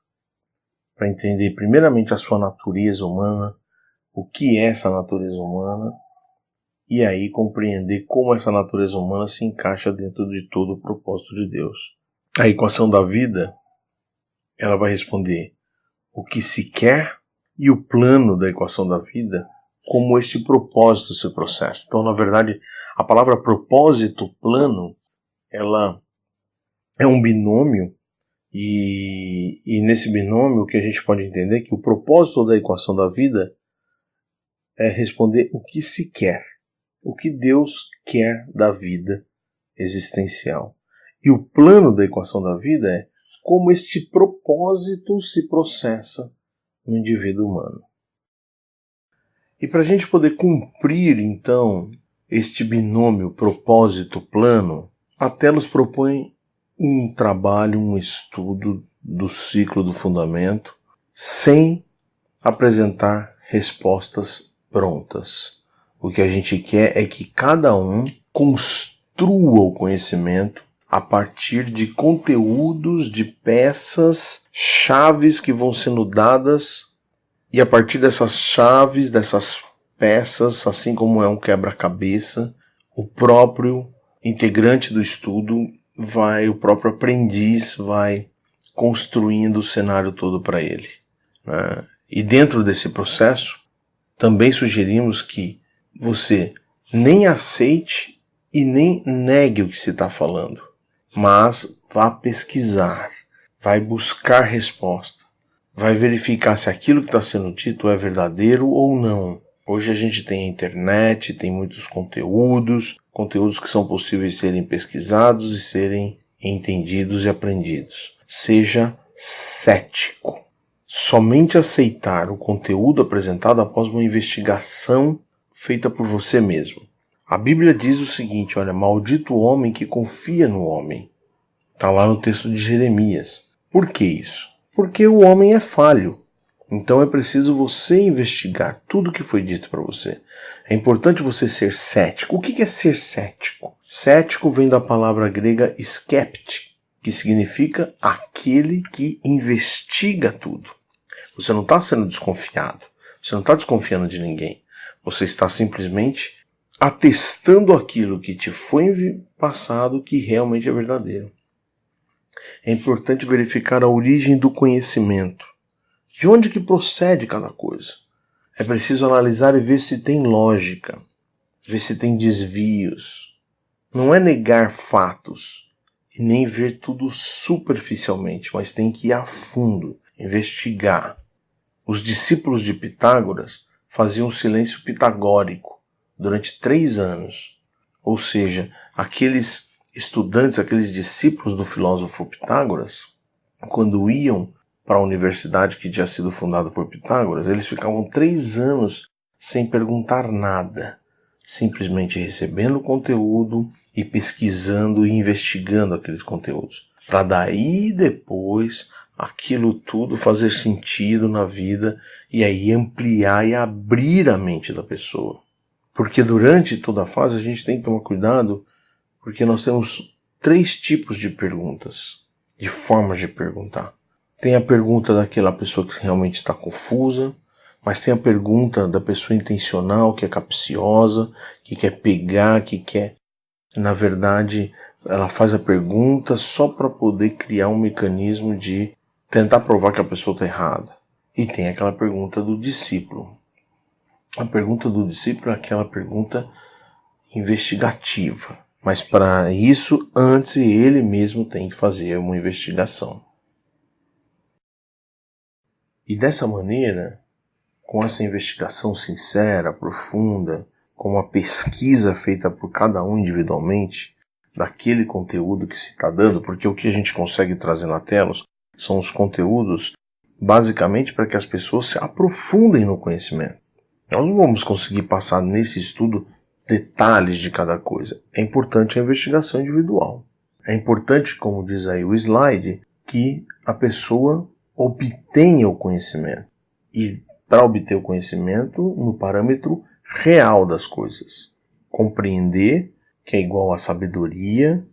para entender primeiramente a sua natureza humana, o que é essa natureza humana, e aí compreender como essa natureza humana se encaixa dentro de todo o propósito de Deus. A equação da vida, ela vai responder o que se quer e o plano da equação da vida, como este propósito se processa. Então, na verdade, a palavra propósito, plano, ela é um binômio, e nesse binômio o que a gente pode entender é que o propósito da equação da vida é responder o que se quer, o que Deus quer da vida existencial. E o plano da equação da vida é como esse propósito se processa no indivíduo humano. E para a gente poder cumprir, então, este binômio propósito-plano, a Telos propõe um trabalho, um estudo do ciclo do fundamento, sem apresentar respostas prontas. O que a gente quer é que cada um construa o conhecimento a partir de conteúdos, de peças, chaves que vão sendo dadas, e a partir dessas chaves, dessas peças, assim como é um quebra-cabeça, o próprio integrante do estudo o próprio aprendiz vai construindo o cenário todo para ele, né? E dentro desse processo, também sugerimos que você nem aceite e nem negue o que se está falando, mas vá pesquisar, vai buscar resposta, vai verificar se aquilo que está sendo dito é verdadeiro ou não. Hoje a gente tem a internet, tem muitos conteúdos que são possíveis de serem pesquisados e serem entendidos e aprendidos. Seja cético. Somente aceitar o conteúdo apresentado após uma investigação feita por você mesmo. A Bíblia diz o seguinte, olha, maldito o homem que confia no homem. Está lá no texto de Jeremias. Por que isso? Porque o homem é falho. Então é preciso você investigar tudo o que foi dito para você. É importante você ser cético. O que é ser cético? Cético vem da palavra grega skepti, que significa aquele que investiga tudo. Você não está sendo desconfiado. Você não está desconfiando de ninguém. Você está simplesmente atestando aquilo que te foi passado que realmente é verdadeiro. É importante verificar a origem do conhecimento. De onde que procede cada coisa? É preciso analisar e ver se tem lógica, ver se tem desvios. Não é negar fatos e nem ver tudo superficialmente, mas tem que ir a fundo, investigar. Os discípulos de Pitágoras faziam silêncio pitagórico durante 3 anos. Ou seja, aqueles estudantes, aqueles discípulos do filósofo Pitágoras, quando iam para a universidade que tinha sido fundada por Pitágoras, eles ficavam 3 anos sem perguntar nada, simplesmente recebendo conteúdo e pesquisando e investigando aqueles conteúdos, para daí depois aquilo tudo fazer sentido na vida e aí ampliar e abrir a mente da pessoa. Porque durante toda a fase a gente tem que tomar cuidado, porque nós temos 3 tipos de perguntas, de formas de perguntar. Tem a pergunta daquela pessoa que realmente está confusa, mas tem a pergunta da pessoa intencional, que é capciosa, que quer pegar, que quer... Na verdade, ela faz a pergunta só para poder criar um mecanismo de tentar provar que a pessoa está errada. E tem aquela pergunta do discípulo. A pergunta do discípulo é aquela pergunta investigativa. Mas para isso, antes ele mesmo tem que fazer uma investigação. E dessa maneira, com essa investigação sincera, profunda, com uma pesquisa feita por cada um individualmente, daquele conteúdo que se está dando, porque o que a gente consegue trazer na Telos são os conteúdos basicamente para que as pessoas se aprofundem no conhecimento. Nós não vamos conseguir passar nesse estudo detalhes de cada coisa. É importante a investigação individual. É importante, como diz aí o slide, que a pessoa obtenha o conhecimento. E para obter o conhecimento no parâmetro real das coisas. Compreender que é igual a sabedoria,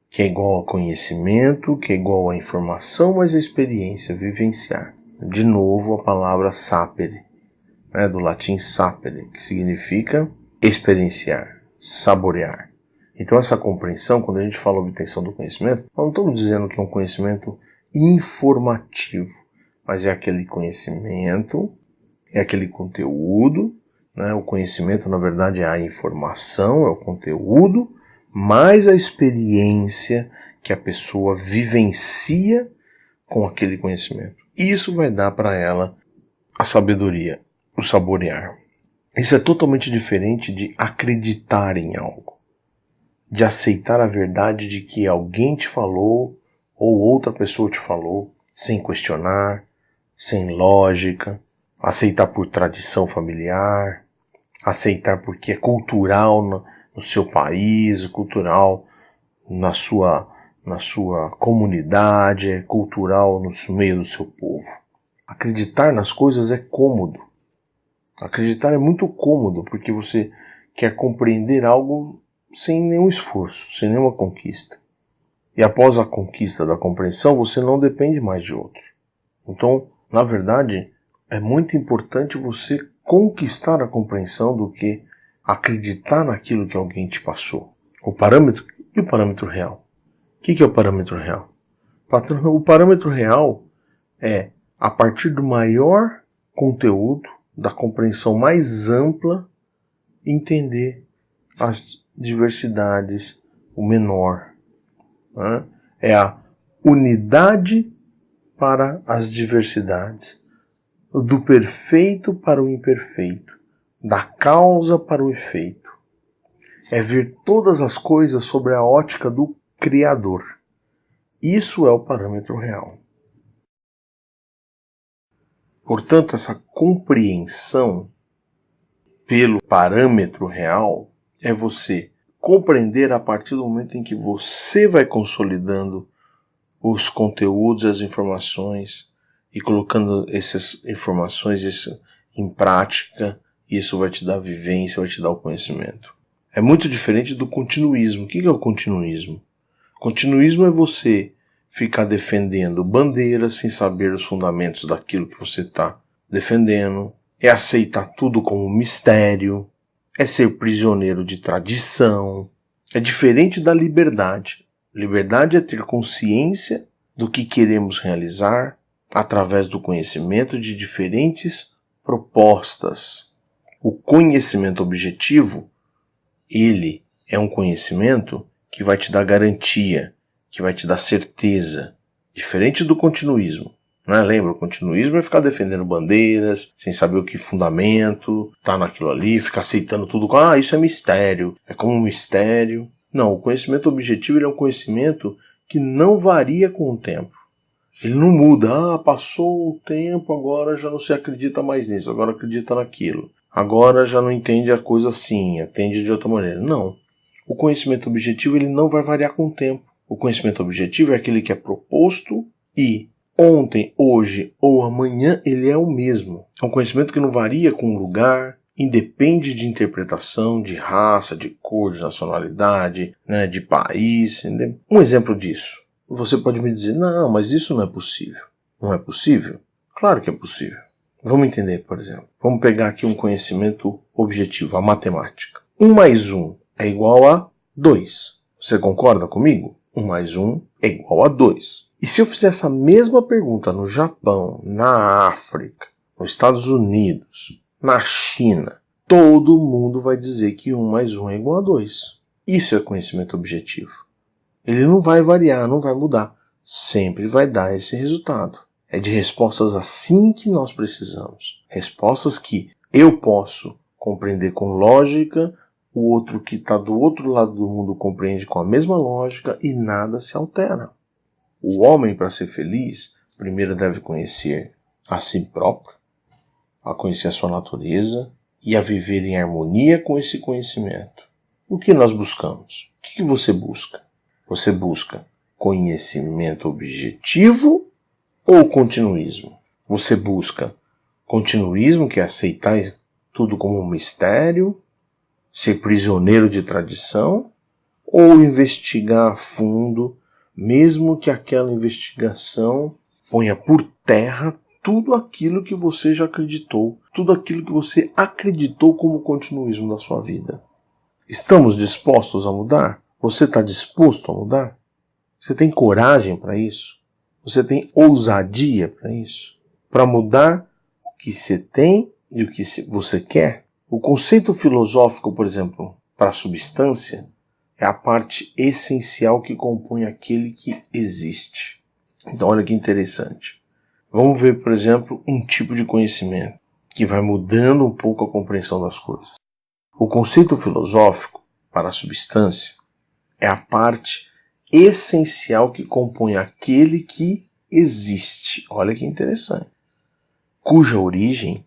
que é igual a conhecimento, que é igual a informação, mas a experiência, vivenciar. De novo a palavra sapere, do latim sapere, que significa experienciar, saborear. Então essa compreensão, quando a gente fala obtenção do conhecimento, nós não estamos dizendo que é um conhecimento informativo, mas é aquele conhecimento, é aquele conteúdo, o conhecimento na verdade é a informação, é o conteúdo, mais a experiência que a pessoa vivencia com aquele conhecimento. Isso vai dar para ela a sabedoria, o saborear. Isso é totalmente diferente de acreditar em algo, de aceitar a verdade de que alguém te falou ou outra pessoa te falou, sem questionar, sem lógica, aceitar por tradição familiar, aceitar porque é cultural no seu país, cultural na sua comunidade, é cultural no meio do seu povo. Acreditar nas coisas é cômodo. Acreditar é muito cômodo, porque você quer compreender algo sem nenhum esforço, sem nenhuma conquista. E após a conquista da compreensão, você não depende mais de outro. Então, na verdade, é muito importante você conquistar a compreensão do que acreditar naquilo que alguém te passou. O parâmetro e o parâmetro real. O que é o parâmetro real? O parâmetro real é, a partir do maior conteúdo, da compreensão mais ampla, entender as diversidades, o menor. É a unidade para as diversidades, do perfeito para o imperfeito, da causa para o efeito. É ver todas as coisas sobre a ótica do Criador. Isso é o parâmetro real. Portanto, essa compreensão pelo parâmetro real é você compreender a partir do momento em que você vai consolidando os conteúdos, as informações e colocando essas informações em prática. Isso vai te dar vivência, vai te dar o conhecimento. É muito diferente do continuismo. O que é o continuismo? Continuismo é você ficar defendendo bandeiras sem saber os fundamentos daquilo que você está defendendo. É aceitar tudo como mistério. É ser prisioneiro de tradição. É diferente da liberdade. Liberdade é ter consciência do que queremos realizar através do conhecimento de diferentes propostas. O conhecimento objetivo, ele é um conhecimento que vai te dar garantia, que vai te dar certeza, diferente do continuismo. Lembra, o continuismo é ficar defendendo bandeiras, sem saber o que fundamento, tá naquilo ali, ficar aceitando tudo, isso é mistério, é como um mistério. Não, o conhecimento objetivo ele é um conhecimento que não varia com o tempo. Ele não muda, passou o tempo, agora já não se acredita mais nisso, agora acredita naquilo. Agora já não entende a coisa assim, entende de outra maneira. Não. O conhecimento objetivo ele não vai variar com o tempo. O conhecimento objetivo é aquele que é proposto e ontem, hoje ou amanhã ele é o mesmo. É um conhecimento que não varia com lugar, independe de interpretação, de raça, de cor, de nacionalidade, de país. Um exemplo disso. Você pode me dizer, não, mas isso não é possível. Não é possível? Claro que é possível. Vamos entender, por exemplo. Vamos pegar aqui um conhecimento objetivo, a matemática. 1 mais 1 é igual a 2. Você concorda comigo? 1 mais 1 é igual a 2. E se eu fizer essa mesma pergunta no Japão, na África, nos Estados Unidos, na China, todo mundo vai dizer que 1 mais 1 é igual a 2. Isso é conhecimento objetivo. Ele não vai variar, não vai mudar. Sempre vai dar esse resultado. É de respostas assim que nós precisamos. Respostas que eu posso compreender com lógica, o outro que está do outro lado do mundo compreende com a mesma lógica e nada se altera. O homem, para ser feliz, primeiro deve conhecer a si próprio, a conhecer a sua natureza e a viver em harmonia com esse conhecimento. O que nós buscamos? O que você busca? Você busca conhecimento objetivo ou continuismo? Você busca continuismo, que é aceitar tudo como um mistério, ser prisioneiro de tradição, ou investigar a fundo, mesmo que aquela investigação ponha por terra tudo aquilo que você já acreditou, tudo aquilo que você acreditou como continuismo da sua vida. Estamos dispostos a mudar? Você está disposto a mudar? Você tem coragem para isso? Você tem ousadia para isso? Para mudar o que você tem e o que você quer? O conceito filosófico, por exemplo, para a substância, é a parte essencial que compõe aquele que existe. Então, olha que interessante. Vamos ver, por exemplo, um tipo de conhecimento que vai mudando um pouco a compreensão das coisas. O conceito filosófico para a substância é a parte essencial que compõe aquele que existe. Olha que interessante. Cuja origem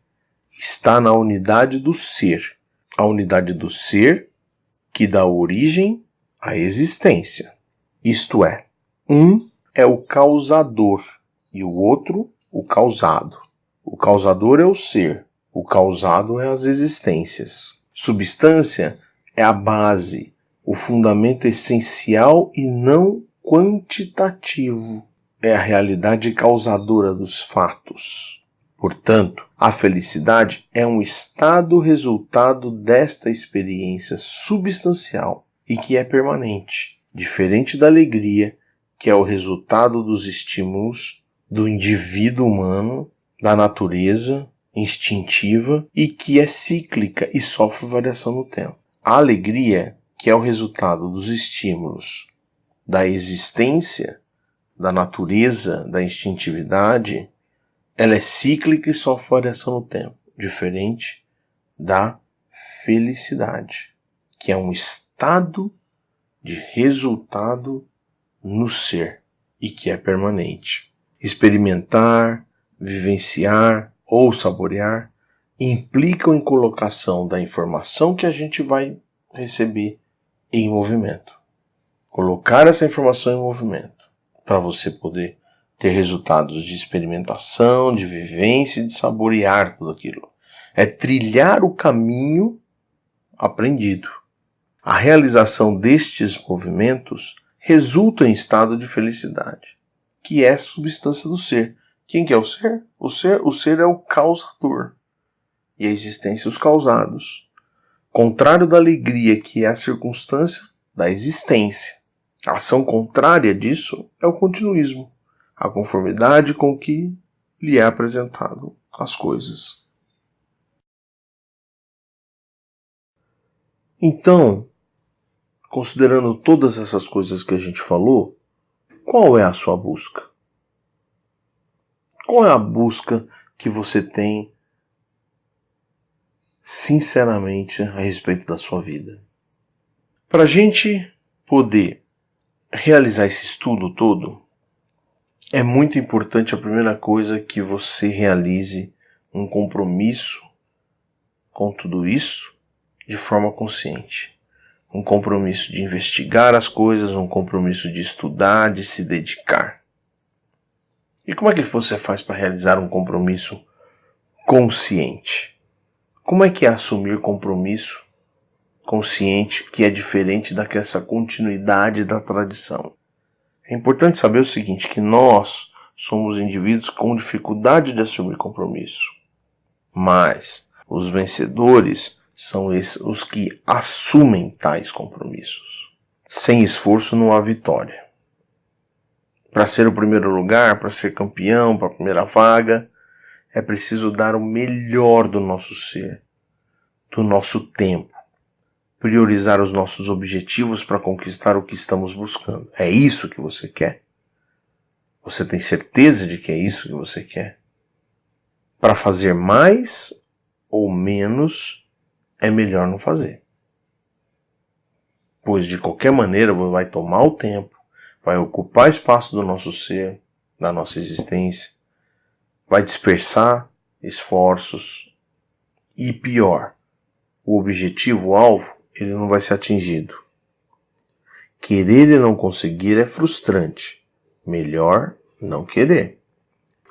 está na unidade do ser. A unidade do ser que dá origem à existência. Isto é, um é o causador e o outro o causado. O causador é o ser, o causado é as existências. Substância é a base, o fundamento essencial e não quantitativo. É a realidade causadora dos fatos. Portanto, a felicidade é um estado resultado desta experiência substancial e que é permanente, diferente da alegria, que é o resultado dos estímulos do indivíduo humano, da natureza instintiva e que é cíclica e sofre variação no tempo. A alegria, que é o resultado dos estímulos da existência, da natureza, da instintividade, ela é cíclica e sofre variação no tempo, diferente da felicidade, que é um estado de resultado no ser e que é permanente. Experimentar, vivenciar ou saborear implicam em colocação da informação que a gente vai receber em movimento. Colocar essa informação em movimento para você poder ter resultados de experimentação, de vivência e de saborear tudo aquilo. É trilhar o caminho aprendido. A realização destes movimentos resulta em estado de felicidade, que é a substância do ser. Quem que é o ser? O ser é o causador e a existência os causados. Contrário da alegria, que é a circunstância da existência. A ação contrária disso é o continuismo, a conformidade com que lhe é apresentado as coisas. Então, considerando todas essas coisas que a gente falou, qual é a sua busca? Qual é a busca que você tem sinceramente a respeito da sua vida? Para a gente poder realizar esse estudo todo, é muito importante a primeira coisa que você realize um compromisso com tudo isso de forma consciente. Um compromisso de investigar as coisas, um compromisso de estudar, de se dedicar. E como é que você faz para realizar um compromisso consciente? Como é que é assumir compromisso consciente que é diferente dessa continuidade da tradição? É importante saber o seguinte, que nós somos indivíduos com dificuldade de assumir compromisso. Mas os vencedores são os que assumem tais compromissos. Sem esforço não há vitória. Para ser o primeiro lugar, para ser campeão, para a primeira vaga, é preciso dar o melhor do nosso ser, do nosso tempo. Priorizar os nossos objetivos para conquistar o que estamos buscando. É isso que você quer? Você tem certeza de que é isso que você quer? Para fazer mais ou menos, é melhor não fazer. Pois de qualquer maneira vai tomar o tempo, vai ocupar espaço do nosso ser, da nossa existência, vai dispersar esforços e pior, o objetivo, o alvo, ele não vai ser atingido. Querer e não conseguir é frustrante. Melhor não querer.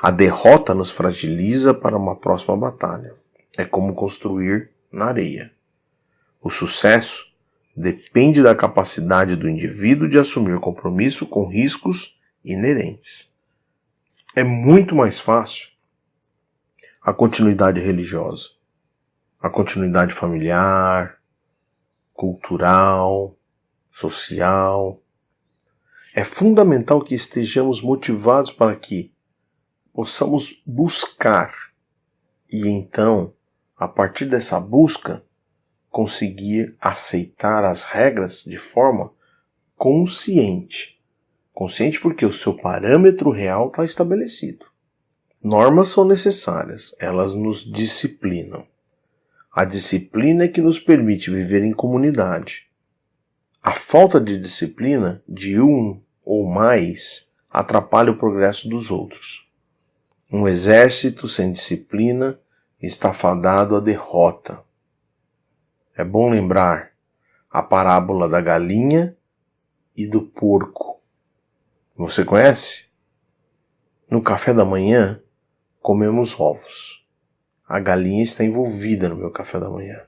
A derrota nos fragiliza para uma próxima batalha. É como construir na areia. O sucesso depende da capacidade do indivíduo de assumir compromisso com riscos inerentes. É muito mais fácil a continuidade religiosa, a continuidade familiar, cultural, social. É fundamental que estejamos motivados para que possamos buscar e então, a partir dessa busca, conseguir aceitar as regras de forma consciente. Consciente porque o seu parâmetro real está estabelecido. Normas são necessárias, elas nos disciplinam. A disciplina é que nos permite viver em comunidade. A falta de disciplina de um ou mais atrapalha o progresso dos outros. Um exército sem disciplina está fadado à derrota. É bom lembrar a parábola da galinha e do porco. Você conhece? No café da manhã, comemos ovos. A galinha está envolvida no meu café da manhã.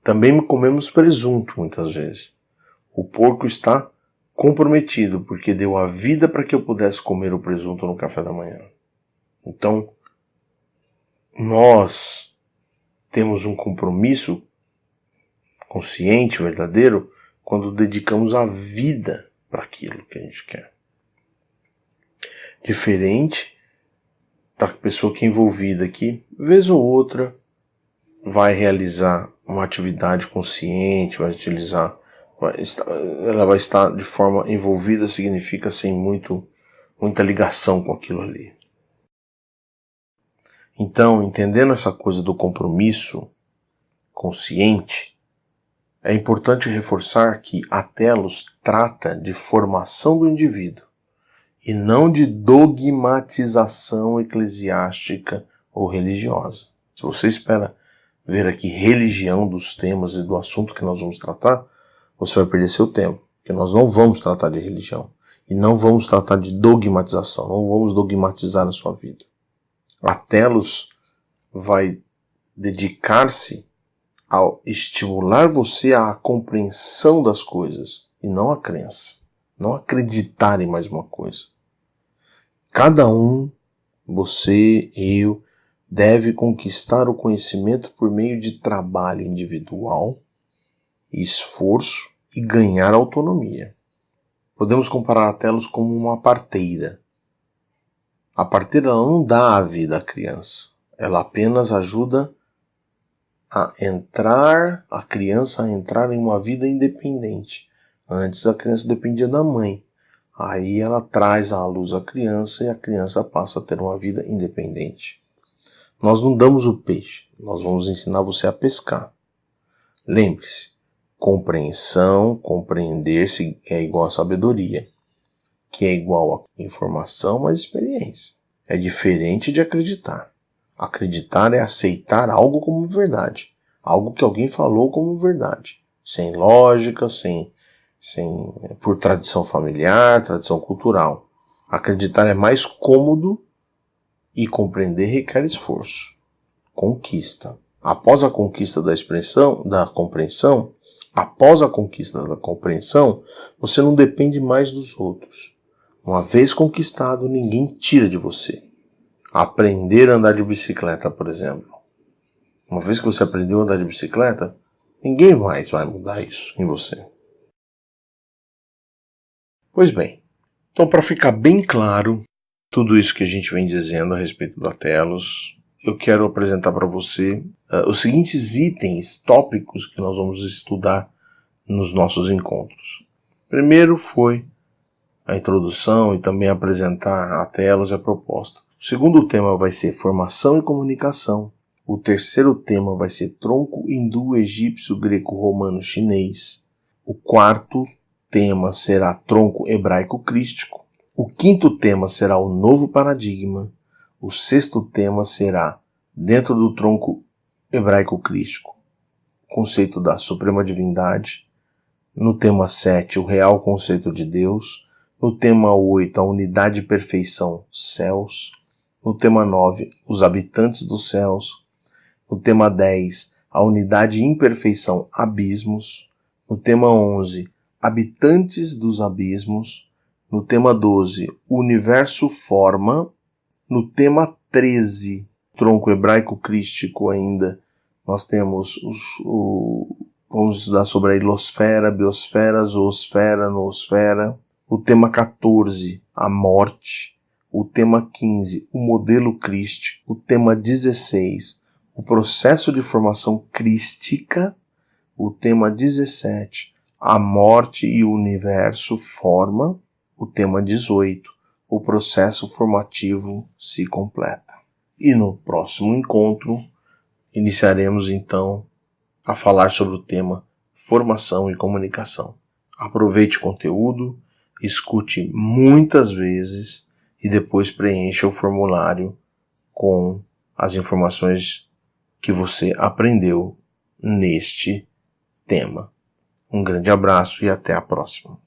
Também comemos presunto, muitas vezes. O porco está comprometido, porque deu a vida para que eu pudesse comer o presunto no café da manhã. Então, nós temos um compromisso consciente, verdadeiro, quando dedicamos a vida para aquilo que a gente quer. Diferente da pessoa que é envolvida aqui, vez ou outra, vai realizar uma atividade consciente, ela vai estar de forma envolvida, significa sem muita ligação com aquilo ali. Então, entendendo essa coisa do compromisso consciente, é importante reforçar que a Telos trata de formação do indivíduo e não de dogmatização eclesiástica ou religiosa. Se você espera ver aqui religião dos temas e do assunto que nós vamos tratar, você vai perder seu tempo, porque nós não vamos tratar de religião e não vamos tratar de dogmatização, não vamos dogmatizar a sua vida. A Telos vai dedicar-se ao estimular você à compreensão das coisas e não à crença, não acreditar em mais uma coisa. Cada um, você, eu, deve conquistar o conhecimento por meio de trabalho individual, esforço e ganhar autonomia. Podemos comparar a Telos como uma parteira. A parteira não dá a vida à criança, ela apenas ajuda a criança a entrar em uma vida independente. Antes a criança dependia da mãe. Aí ela traz à luz a criança e a criança passa a ter uma vida independente. Nós não damos o peixe, nós vamos ensinar você a pescar. Lembre-se, compreender-se é igual a sabedoria, que é igual a informação mais experiência. É diferente de acreditar. Acreditar é aceitar algo como verdade, algo que alguém falou como verdade, sem lógica, por tradição familiar, tradição cultural. Acreditar é mais cômodo e compreender requer esforço. Conquista. Após a conquista da compreensão, você não depende mais dos outros. Uma vez conquistado, ninguém tira de você. Aprender a andar de bicicleta, por exemplo. Uma vez que você aprendeu a andar de bicicleta, ninguém mais vai mudar isso em você. Pois bem, então para ficar bem claro tudo isso que a gente vem dizendo a respeito da Telos, eu quero apresentar para você os seguintes itens, tópicos que nós vamos estudar nos nossos encontros. Primeiro foi a introdução e também apresentar a Telos e a proposta. O segundo tema vai ser formação e comunicação. O terceiro tema vai ser tronco hindu, egípcio, greco, romano, chinês. O quarto tema será tronco hebraico-crístico. O quinto tema será o novo paradigma. O sexto tema será, dentro do tronco hebraico-crístico, o conceito da suprema divindade. No tema 7, o real conceito de Deus. No tema 8, a unidade e perfeição, céus. No tema 9, os habitantes dos céus. No tema 10, a unidade e imperfeição, abismos. No tema 11, habitantes dos abismos. No tema 12, o universo forma. No tema 13, tronco hebraico crístico ainda, nós temos vamos estudar sobre a ilosfera, biosfera, zoosfera, noosfera. O tema 14, a morte. O tema 15, o modelo crístico. O tema 16, o processo de formação crística. O tema 17, a morte e o universo forma. O tema 18, o processo formativo se completa. E no próximo encontro, iniciaremos então a falar sobre o tema formação e comunicação. Aproveite o conteúdo, escute muitas vezes e depois preencha o formulário com as informações que você aprendeu neste tema. Um grande abraço e até a próxima.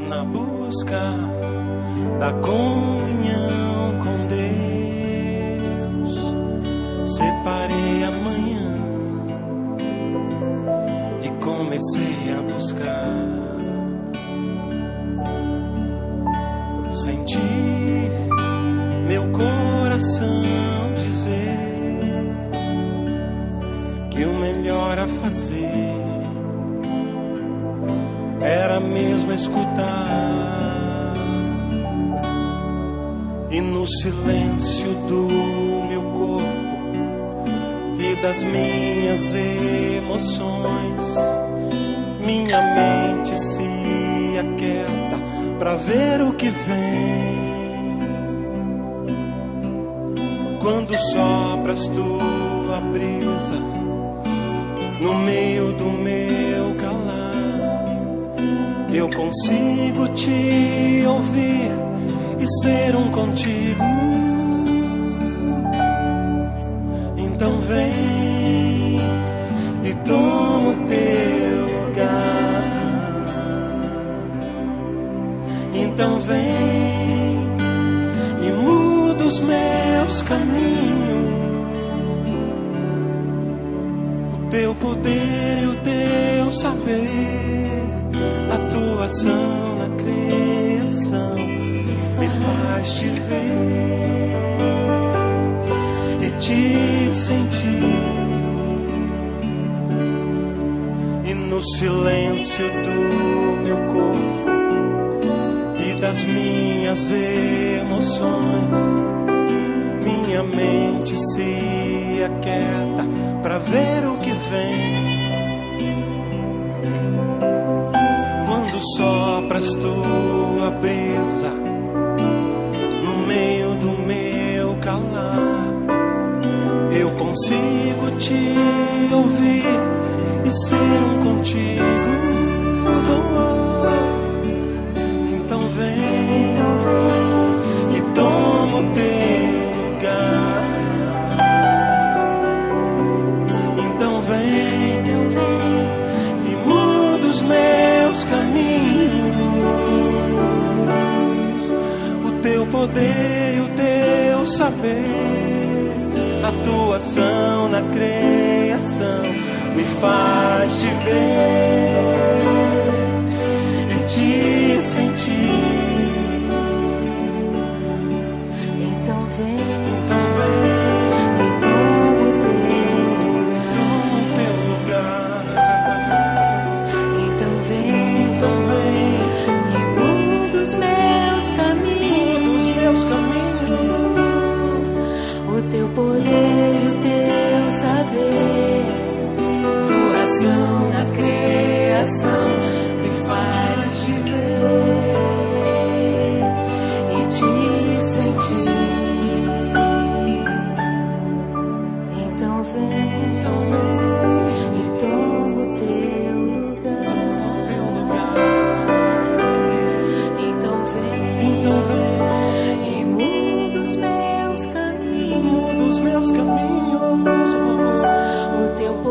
Na busca da comunhão com Deus, separei a manhã e comecei a buscar. Senti meu coração dizer que o melhor a fazer era mesmo escutar, e no silêncio do meu corpo e das minhas emoções, minha mente se aquieta pra ver o que vem. Quando sopras tua brisa no meio do meu calar, eu consigo te ouvir e ser um contigo. Então vem e toma o teu lugar. Então vem e muda os meus caminhos. O teu poder e o teu saber, a tua ação na criação me faz te ver e te sentir. E no silêncio do meu corpo e das minhas emoções, minha mente se aquieta pra ver o que vem. Sopras tua brisa no meio do meu calar, eu consigo te ouvir e ser um contigo. Então vem e toma o teu lugar. Então vem e muda os meus caminhos. O teu poder e o teu saber, a tua ação na criação me faz te ver e te sentir. Então vem e toma o teu lugar. Então vem E muda os meus caminhos. o teu poder e o teu saber, tua ação na criação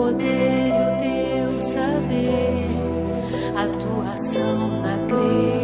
poder e o teu saber, a tua ação na crença.